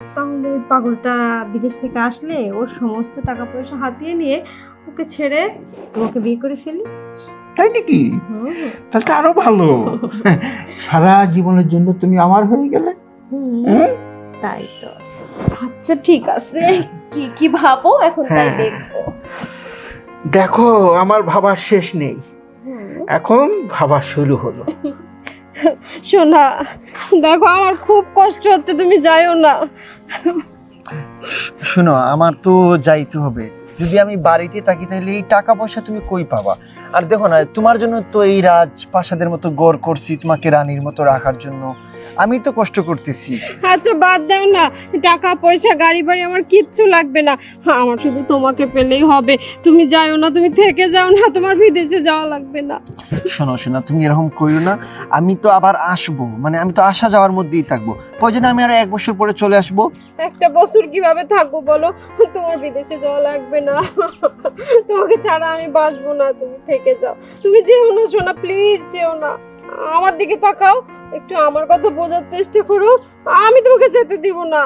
তাহলে ওই পাগলটা বিদেশ থেকে আসলে ওর সমস্ত টাকা পয়সা হাতিয়ে নিয়ে ওকে ছেড়ে তোমাকে বিয়ে করে ফেলি। তাই নাকি? হুম। তাহলে তো আরো ভালো। সারা জীবনের জন্য তুমি আমার হয়ে গেলে। হুম? তাই তো। আচ্ছা ঠিক আছে, কি কি ভাবো এখন তাই হ্যাঁ। দেখবো। দেখো, আমার ভাবার শেষ নেই, এখন ভাবা শুরু হলো। শোনা, দেখো আমার খুব কষ্ট হচ্ছে, তুমি যাইও না। শোনো, আমার তো যাইতে হবে। যদি আমি বাড়িতে থাকি তাহলে এই টাকা পয়সা তুমি কই পাবা? আর দেখো না, তোমার জন্য তো এই রাজপ্রাসাদের মতো গড় করছি, তোমাকে রানীর মতো রাখার জন্য আমি তো কষ্ট করতেছি। আচ্ছা বাদ দাও না, টাকা পয়সা গাড়ি বাড়ি আমার কিচ্ছু লাগবে না, আমার শুধু তোমাকে পেলেই হবে। তুমি যাইও না, তুমি থেকে যাও না, তোমার বিদেশে যাওয়া লাগবে না। শোনো শোনো, তুমি এরকম কইও না। আমি তো আবার আসবো, মানে আমি তো আসা যাওয়ার মধ্যেই থাকবো। প্রয়োজনে আমি আর 1 বছর পরে চলে আসবো। একটা বছর কিভাবে থাকবো বলো, তোমার বিদেশে যাওয়া লাগবে না, তোমাকে ছাড়া আমি বাঁচবো না, তুমি থেকে যাও। তুমি যেও না সোনা, প্লিজ যেও না। আমার দিকে তাকাও, একটু আমার কথা বোঝার চেষ্টা করো, আমি তোমাকে যেতে দিব না।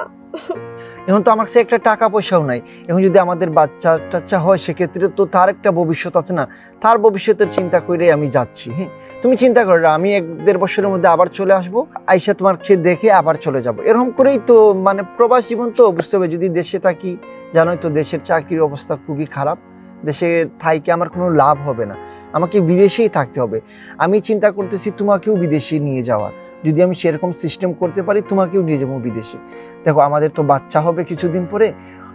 এখন তো আমার কাছে একটা টাকা পয়সাও নাই। এখন যদি আমাদের বাচ্চা টাচ্চা হয় সেক্ষেত্রে তো তার একটা ভবিষ্যৎ আছে না? তার ভবিষ্যতের চিন্তা করে আমি যাচ্ছি। হ্যাঁ, তুমি চিন্তা করো না, আমি 1-1.5 বছরের মধ্যে আবার চলে আসবো। আইসা তোমার চেয়ে দেখে আবার চলে যাব। এরকম করেই তো, মানে প্রবাস জীবন তো বুঝতে হবে। যদি দেশে থাকি, জানোই তো দেশের চাকরির অবস্থা খুবই খারাপ। দেশে থাইকে আমার কোনো লাভ হবে না, আমাকে বিদেশেই থাকতে হবে। আমি চিন্তা করতেছি তোমাকেও বিদেশে নিয়ে যাওয়ার। যদি আমি সেরকম সিস্টেম করতে পারি, তোমাকেও নিয়ে যাবো বিদেশে। দেখো, আমাদের তো বাচ্চা হবে কিছুদিন পরে,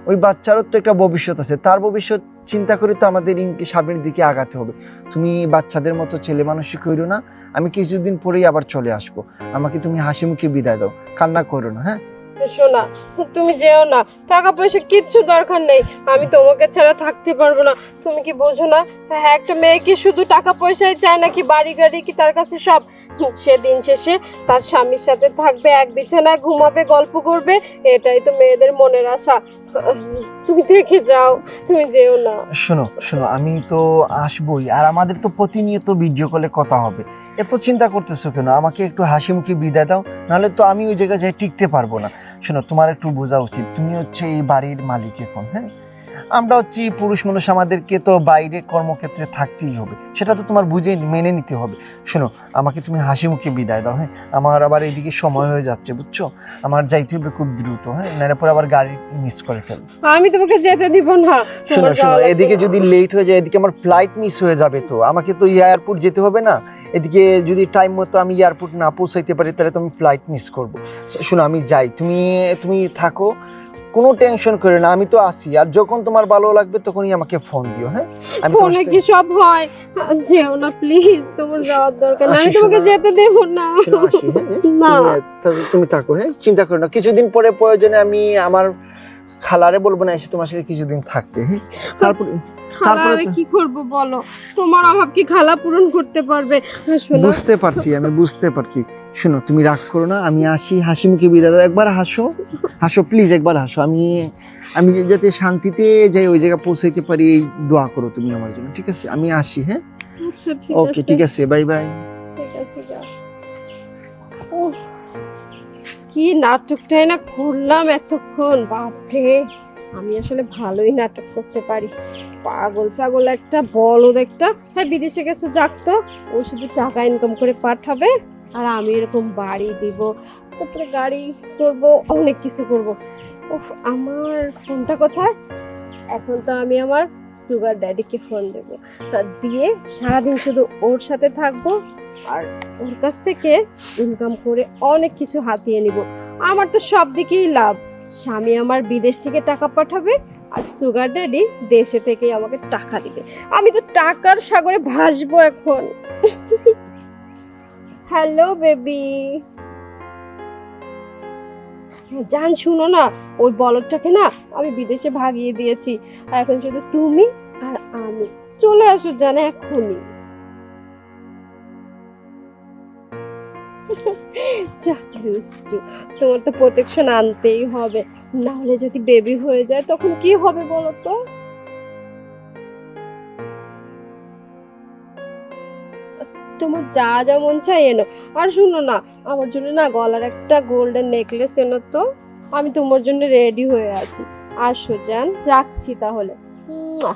ওই বাচ্চারও তো একটা ভবিষ্যৎ আছে। তার ভবিষ্যৎ চিন্তা করে তো আমাদের সামনের দিকে আগাতে হবে। তুমি বাচ্চাদের মতো ছেলে মানুষই কইরো না। আমি কিছুদিন পরেই আবার চলে আসবো। আমাকে তুমি হাসি মুখে বিদায় দাও, কান্না করো না। হ্যাঁ, শোনা, তুমি যেও না, টাকা পয়সা কিচ্ছু দরকার নেই, আমি তোমাকে ছাড়া থাকতে পারবো না। তুমি কি বোঝো না? হ্যাঁ, একটা মেয়ে কি শুধু টাকা পয়সাই চায় নাকি বাড়ি গাড়ি কি তার কাছে সব? সে দিন শেষে তার স্বামীর সাথে থাকবে, এক বিছানায় ঘুমাবে, গল্প করবে, এটাই তো মেয়েদের মনের আশা। তুমি থেকে যাও, তুমি যেও না। শোনো শোনো, আমি তো আসবোই। আর আমাদের তো প্রতিনিয়ত ভিডিও কলে কথা হবে। এত চিন্তা করতেছো কেন? আমাকে একটু হাসি মুখে বিদায় দাও, নাহলে তো আমি ওই জায়গায় যাই টিকতে পারবো না। শোনো, তোমার একটু বোঝা উচিত, তুমি হচ্ছে এই বাড়ির মালিক এখন। হ্যাঁ, আমরা হচ্ছি পুরুষ মানুষ, আমাদেরকে তো বাইরে কর্মক্ষেত্রে থাকতেই হবে, সেটা তো তোমার বুঝে মেনে নিতে হবে। শোনো, আমাকে তুমি হাসি মুখে বিদায় দাও। হ্যাঁ, আমার আবার এদিকে সময় হয়ে যাচ্ছে, বুঝছো? আমার যাইতে হবে খুব দ্রুত। হ্যাঁ, নাহলে পরে আবার গাড়ি মিস করে ফেলবো। আমি তোমাকে যেতে দিব না। শোনো শোনো, এদিকে যদি লেট হয়ে যায়, এদিকে আমার ফ্লাইট মিস হয়ে যাবে। তো আমাকে তো এয়ারপোর্ট যেতে হবে না? এদিকে যদি টাইম মতো আমি এয়ারপোর্ট না পৌঁছাইতে পারি, তাহলে তো আমি ফ্লাইট মিস করব। শোনো, আমি যাই, তুমি তুমি থাকো, কোনো টেনশন করে না, আমি তো আসি। আর যখন তোমার ভালো লাগবে তখনই আমাকে ফোন দিও। হ্যাঁ, আমি তোমার ফোনে সাথে কি সব হয়? যেও না প্লিজ, তোমার যাওয়ার দরকার নেই, আমি আসি, তোমাকে শোনা। যেতে দেব না। শোনো, আসি। হ্যাঁ, না, তুমি থাকো। হ্যাঁ, চিন্তা করো না, কিছুদিন পরে প্রয়োজনে আমি আমার খালারে বলবো না এসে তোমার সাথে কিছুদিন থাকতে। হ্যাঁ, তারপরে খালা তারপরে আরে তো কি করব বলো, তোমার অভাব কি খালা পূরণ করতে পারবে? শোনো, বুঝতে পারছি, আমি বুঝতে পারছি। শোনো, তুমি রাগ করো না, আমি আসি। হাসি মুখে বিদায় দাও, একবার হাসো, হাসো প্লিজ, একবার হাসো। আমি আমি যাতে শান্তিতে যাই, ওই জায়গায় পৌঁছাইতে পারি, এই দোয়া করো তুমি আমার জন্য, ঠিক আছে? আমি আসি। হ্যাঁ, আচ্ছা ঠিক ওকে, আছে, ঠিক আছে, বাই বাই। ঠিক আছে, যাও। উফ, কি নাটকটাই না করলাম এতক্ষণ, বাপরে, আমি আসলে ভালোই নাটক করতে পারি। পাগল ছাগল একটা, বলদ একটা, হ্যাঁ বিদেশে গেছে যাক, ও শুধু টাকা ইনকাম করে পাঠাবে, আর আমি এরকম বাড়ি দিব, তারপরে গাড়ি করব, অনেক কিছু করব। উফ, আমার ফোনটা কোথায়? এখন তো আমি আমার সুগার ড্যাডিকে ফোন দেবো, আর দিয়ে সারাদিন শুধু ওর সাথে থাকবো, আর ওর কাছ থেকে ইনকাম করে অনেক কিছু হাতিয়ে নিব। আমার তো সব দিকেই লাভ, স্বামী আমার বিদেশ থেকে টাকা পাঠাবে, আর সুগার ড্যাডি দেশে থেকেই আমাকে টাকা দিবে। আমি তো টাকার সাগরে ভাসবো এখন। Hello baby. জান শুনো না, ওই বলদটাকে না আমি বিদেশে ভাগিয়ে দিয়েছি, এখন শুধু তুমি আর আমি। চলে আসো জানে এখনই। যা দুষ্টু, তোমার তো প্রোটেকশন আনতেই হবে, না হলে যদি বেবি হয়ে যায় তখন কি হবে বলো তো? তোমার যা যা মন চাই এনো। আর শুনো না, আমার জন্য না গলার একটা গোল্ডেন নেকলেস এনো তো। আমি তোমার জন্য রেডি হয়ে আছি। আসো জান, রাখছি তাহলে। মুয়া।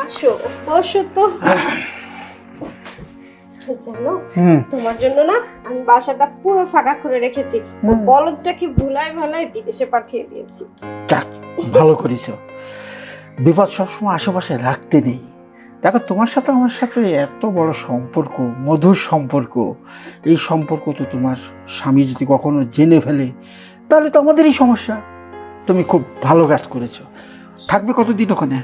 আসো, বসো তো। জানো, তোমার জন্য না আমি বাসাটা পুরো ফাঁকা করে রেখেছি। বলদটাকে ভুলাই ভালাই বিদেশে পাঠিয়ে দিয়েছি। যাক, ভালো করেছো। বিপদ সবসময় আশেপাশে রাখতে নেই। দেখো, তোমার সাথে আমার সাথে এত বড় সম্পর্ক, মধুর সম্পর্ক। এই সম্পর্ক তো তোমার স্বামী যদি কখনো জেনে ফেলে তাহলে তো আমাদেরই সমস্যা। তুমি খুব ভালো কাজ করেছো। থাকবে কতদিন ওখানে?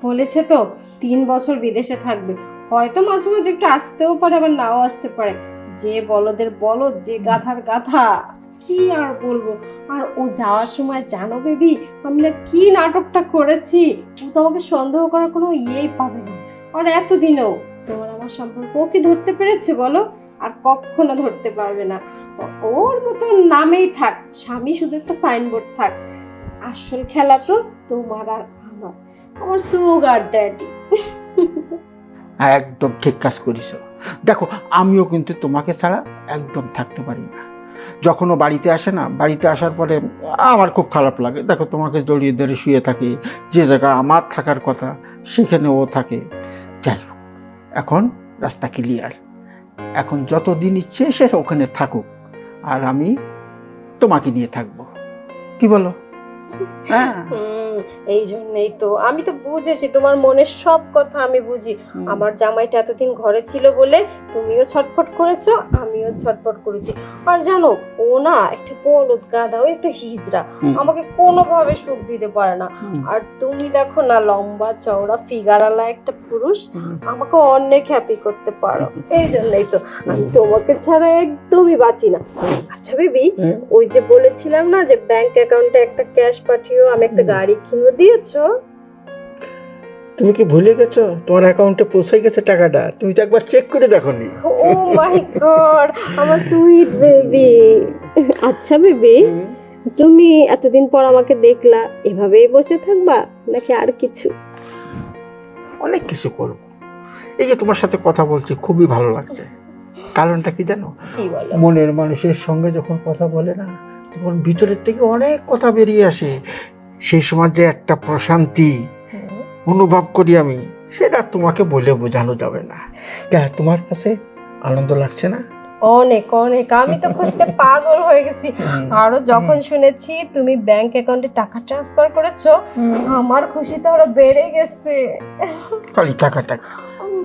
বলেছে তো 3 বছর বিদেশে থাকবে। হয়তো মাঝে মাঝে একটু আসতেও পারে, আবার নাও আসতে পারে। যে বলদের বলদ, যে গাধার গাধা, কি আর বলবো। আর ও যাওয়ার সময় জানো বেবি, আমি না কি নাটকটা করেছি। ও তো আমাকে সন্দেহ করার কোনো ইয়েই পাবে না। আর এতদিনেও তোমার আমার সম্পর্ক ও কি ধরতে পেরেছে বলো? আর কখনো ধরতে পারবে না। ওর মতো নামেই থাক, স্বামী শুধু একটা সাইনবোর্ড থাক। আসল খেলা তো তোমার আর আমার, আমার সুগার ড্যাডি। একদম ঠিক কাজ করেছো। দেখো, আমিও কিন্তু তোমাকে ছাড়া একদম থাকতে পারি না। যখন ও বাড়িতে আসে না, বাড়িতে আসার পরে আমার খুব খারাপ লাগে। দেখো, তোমাকে জড়িয়ে ধরে শুয়ে থাকি, যে জায়গা আমার থাকার কথা সেখানে ও থাকে। যাই হোক, এখন রাস্তা ক্লিয়ার। এখন যতদিন ইচ্ছে সে ওখানে থাকুক, আর আমি তোমাকে নিয়ে থাকবো। কি বলো? হ্যাঁ, এই জন্যই তো আমি তো বুঝেছি তোমার মনের সব কথা আমি বুঝি। আমার জামাইটা এতদিন ঘরে ছিল বলে তুমিও ছটফট করেছো, আমিও ছটফট করেছি। আর জানো, ও না একটা বলদ গাধা, ও একটা হিজড়া, আমাকে কোনোভাবে সুখ দিতে পারে না। আর তুমি দেখো না, লম্বা চওড়া ফিগারওয়ালা একটা পুরুষ, আমাকে অনেক হ্যাপি করতে পারো। এই জন্যই তো আমি তোমাকে ছাড়া একদমই বাঁচি না। আচ্ছা বেবি, ওই যে বলেছিলাম না যে ব্যাংক অ্যাকাউন্টে একটা ক্যাশ পাঠিও, আমি একটা গাড়ি কিনবো, দিয়েছো? তুমি কি ভুলে গেছো? তোমার অ্যাকাউন্টে পৌঁছে গেছে টাকাটা। তুমি তো একবার চেক করে দেখোনি। ও মাই গড, আমার সুইট বেবি। আচ্ছা বেবি, তুমি এতদিন পর আমাকে দেখলা, এভাবেই বসে থাকবা নাকি আর কিছু? অনেক কিছু করব। এই যে তোমার সাথে কথা বলছি, খুবই ভালো লাগছে। কারণটা কি জানো? কি বলো? মনের মানুষের সঙ্গে যখন কথা বলে না, তখন ভিতরের থেকে অনেক কথা বেরিয়ে আসে। সেই সময় যে একটা প্রশান্তি অনুভব করি আমি, সেটা তোমাকে বলে বোঝানো যাবে না। তোমার কাছে আনন্দ লাগছে না? অনেক অনেক, আমি তো খুঁজতে পাগল হয়ে গেছি। আরো যখন শুনেছি তুমি ব্যাংক অ্যাকাউন্টে টাকা ট্রান্সফার করেছো, আমার খুশি তো আরো বেড়ে গেছে। খালি টাকা টাকা,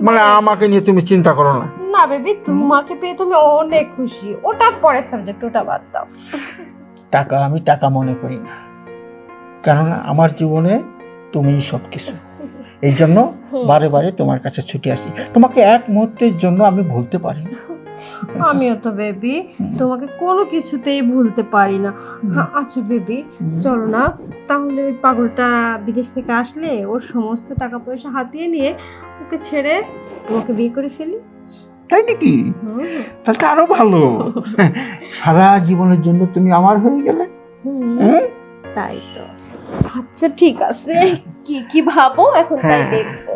মানে আমাকে নিয়ে তুমি চিন্তা করো না। না বেবি, তোমাকে পেয়ে তুমি অনেক খুশি, ওটা পরের সাবজেক্ট, ওটা বাদ দাও। টাকা আমি টাকা মনে করি না, কেননা আমার জীবনে তুমিই সব কিছু। এই জন্য বারে বারে তোমার কাছে ছুটে আসি। তোমাকে এক মুহূর্তের জন্য আমি ভুলতে পারি না। আমিও তো বেবি তোমাকে কোনো কিছুতেই ভুলতে পারি না। আচ্ছা বেবি, চলো না তাহলে ওই পাগলটা বিদেশ থেকে আসলে ওর সমস্ত টাকা পয়সা হাতিয়ে নিয়ে ওকে ছেড়ে তোমাকে বিয়ে করে ফেলি। তাই নাকি? তাহলে তো আরো ভালো। সারা জীবনের জন্য তুমি আমার হয়ে গেলে। তাই তো। আচ্ছা ঠিক আছে, কি কি ভাবো এখন তাই দেখবো।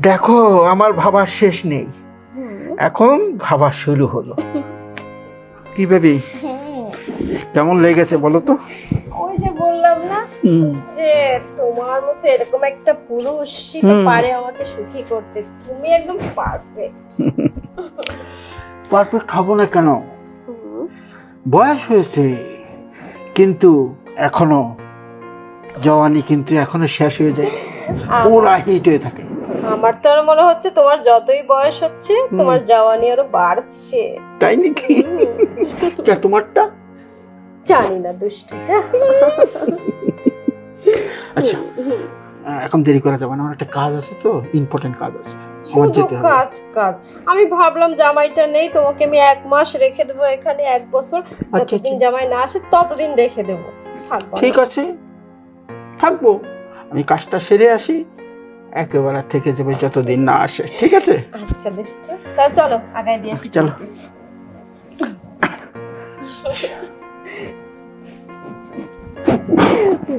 দেখো, আমার ভাবার শেষ নেই, এখন ভাবা শুরু হলো। কি বেবি, কেমন লেগেছে বলো তো? ওই যে বললাম না যে তোমার মতো এরকম একটা পুরুষ পারে আমাকে সুখী করতে। তুমি একদম পারফেক্ট। পারফেক্ট হবো না কেন? বয়স হয়েছে, কিন্তু এখনো জওয়ানি কিন্তু এখনো শেষ হয়ে যায়, পুরা হিট হয়ে থাকে। আমার তো আর মনে হচ্ছে তোমার যতই বয়স হচ্ছে তোমার জওয়ানি আরো বাড়ছে। তাই নাকি? তোমারটা জানি না, দুষ্টু যা। আচ্ছা, এখন দেরি করা যাবে না, আমার একটা কাজ আছে, তো ইম্পর্টেন্ট কাজ আছে, আমার শুধু যেতে হবে। কাজ কাজ, আমি ভাবলাম জামাইটা নেই, তোমাকে আমি 1 মাস রেখে দেবো এখানে, 1 বছর, যতদিন জামাই না আসে ততদিন রেখে দেবো। থাকবো? ঠিক আছে, থাকবো। আমি কাজটা সেরে আসি, একেবারে থেকে যাবে যতদিন না আসে। ঠিক আছে? আচ্ছা দুষ্টু, তাহলে চলো আগায় দিয়ে আসি। চলো।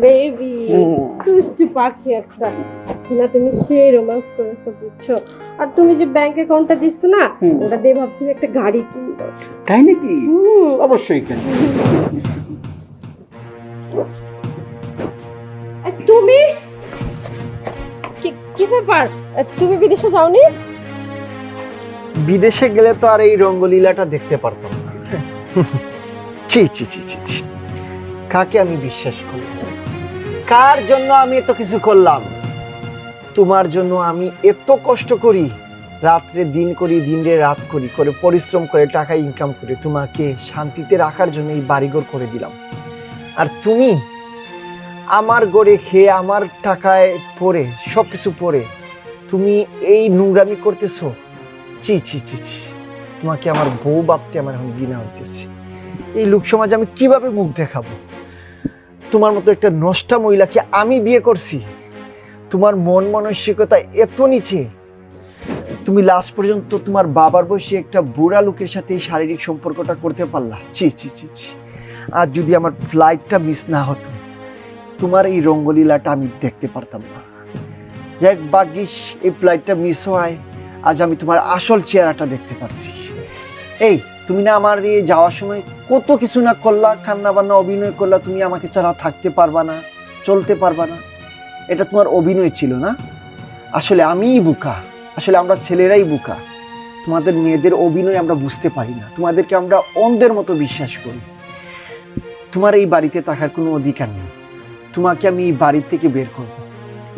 বেবি দুষ্টু পাখি একটা, আজকে না তুমি সেই রোম্যান্স করেছো বুঝছো। আর তুমি যে ব্যাংক অ্যাকাউন্টটা দিচ্ছ না, হুম। ওটা দিয়ে ভাবছি একটা গাড়ি কিনবো। তাই নাকি? অবশ্যই কেন। তুমি কি ব্যাপার, তুমি বিদেশে যাওনি? বিদেশে গেলে তো আর এই রঙ্গলীলাটা দেখতে পারতাম না। ছি ছি ছি ছি ছি। কাকে আমি বিশ্বাস করি? কার জন্য আমি এত কিছু করলাম? তোমার জন্য আমি এত কষ্ট করি, রাত্রে দিন করি, দিনে রাত করি, করে পরিশ্রম করে টাকা ইনকাম করে তোমাকে শান্তিতে রাখার জন্য এই বাড়িঘর করে দিলাম। আর তুমি আমার গড়ে খেয়ে আমার টাকায় পড়ে সবকিছু পড়ে তুমি এই নোংরামি করতেছো। ছি ছি ছি ছি। তোমাকে আমার বউ ভাবতে আমার এখন ঘৃণা হইতেছে। এই লোক সমাজে আমি কিভাবে মুখ দেখাবো? তোমার মতো একটা নষ্টা মহিলাকে আমি বিয়ে করছি। তোমার মন মানসিকতা এত নিচে, তুমি লাস্ট পর্যন্ত তোমার বাবার বয়সী একটা বুড়া লোকের সাথে এই শারীরিক সম্পর্কটা করতে পারলা। ছি ছি ছি ছি। আর যদি আমার ফ্লাইটটা মিস না হতো, তোমার এই রঙ্গলীলাটা আমি দেখতে পারতাম না। যাই ভাগ্যিস এই ফ্লাইটটা মিস হয়, আজ আমি তোমার আসল চেহারাটা দেখতে পারছি। এই তুমি না আমার এই যাওয়ার সময় কত কিছু না করলা, কান্না বান্না অভিনয় করলা, তুমি আমাকে ছাড়া থাকতে পারবা না, চলতে পারবা না। এটা তোমার অভিনয় ছিল না? আসলে আমিই বোকা, আসলে আমরা ছেলেরাই বোকা। তোমাদের মেয়েদের অভিনয় আমরা বুঝতে পারি না, তোমাদেরকে আমরা অন্ধের মতো বিশ্বাস করি। তোমার এই বাড়িতে থাকার কোনো অধিকার নেই। তোমাকে আমি এই বাড়ি থেকে বের করব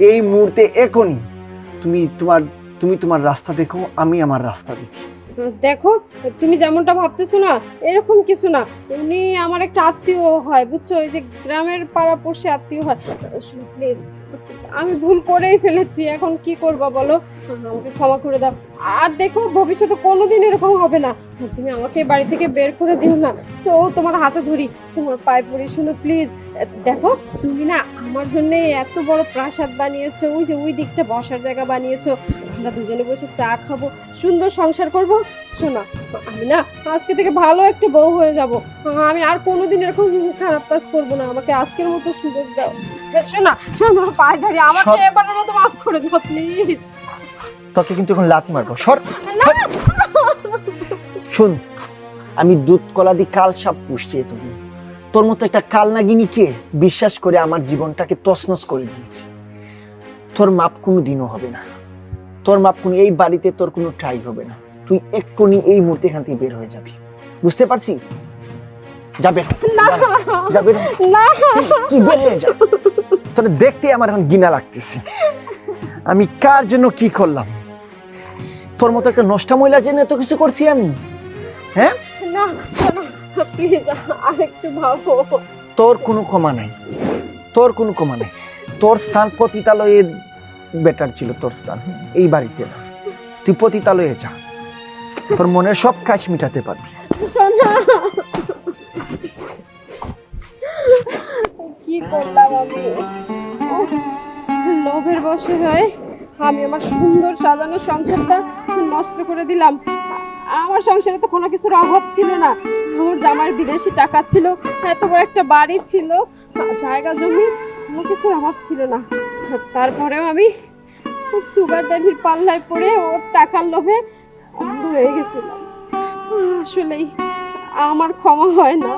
এই মুহূর্তে, এখনই। তুমি তোমার রাস্তা দেখো, আমি আমার রাস্তা দেখি। দেখো, তুমি যেমনটা ভাবতেছো না এরকম কিছু না। উনি আমার একটা আত্মীয় হয়, বুঝছো, ওই যে গ্রামের পাড়া পড়শে আত্মীয় হয়। প্লিজ, আমি ভুল করেই ফেলেছি, এখন কি করবা বলো? আমাকে ক্ষমা করে দাও। আর দেখো, ভবিষ্যতে কোনোদিন এরকম হবে না। তুমি আমাকে বাড়ি থেকে বের করে দিও না। তো তোমার হাতে ধরি, তোমার পায়ে পড়ি, শুনো প্লিজ। দেখো, তুমি না আমার জন্য এত বড় প্রাসাদ বানিয়েছো, ওই যে ওই দিকটা বসার জায়গা বানিয়েছো, আমরা দুজনে বসে চা খাবো, সুন্দর সংসার করব। শোনা, আমি না আজকে থেকে ভালো একটা বউ হয়ে যাব। আমি আর কোনোদিন এরকম খারাপ কাজ করবো না। আমাকে আজকের মতো সুযোগ দাও। শোনা, শোনা, পায়ে ধরি, আমাকে এবারের মতো মাফ করে দাও প্লিজ। তোকে কিন্তু এখন লাথি মারবো, সর। শুন, আমি দুধ কলা দিয়ে কাল সাপ পুষছি এতদিন। তোর মতো একটা কালনাগিনীকে বিশ্বাস করে আমার জীবনটাকে তছনছ করে দিয়েছি। তোর মাপ কোনো দিনও হবে না, তোর মাপ কোনো, এই বাড়িতে তোর কোনো ট্রাই হবে না। তুই এক্ষুনি এই মুহূর্তে এখান থেকে বের হয়ে যাবি, বুঝতে পারছিস? যাবে যাবে না, তুই বের হয়ে যা। তোর দেখতে আমার এখন ঘৃণা লাগতেছে। আমি কার জন্য কি করলাম? তোর মতো একটা নষ্টা মহিলা জেনে এত কিছু করছি আমি? হ্যাঁ, না, প্লিজ আরেকটু ভাবো। তোর কোনো ক্ষমা নাই, তোর কোনো ক্ষমা নাই। তোর স্থান পতিতালয়ের বেটার ছিল, তোর স্থান এই বাড়িতে না। তুই পতিতালয়ে যা, তোর মনের সব কাজ মিটাতে পারবি। শোনা, কি করলাম আমি? লোভের বশে হয়ে আমি আমার সুন্দর সাজানো সংসারটা নষ্ট করে দিলাম। আমার সংসারে তো কোনো কিছুর অভাব ছিল না। আমার জামার বিদেশি টাকা ছিল, এত বড় একটা বাড়ি ছিল, জায়গা জমি, কোনো কিছুর অভাব ছিল না। তারপরেও আমি ওর সুগার ড্যাডির পাল্লায় পড়ে ওর টাকার লোভে অন্ধ হয়ে গেছিলাম। আসলেই আমার ক্ষমা হয় না।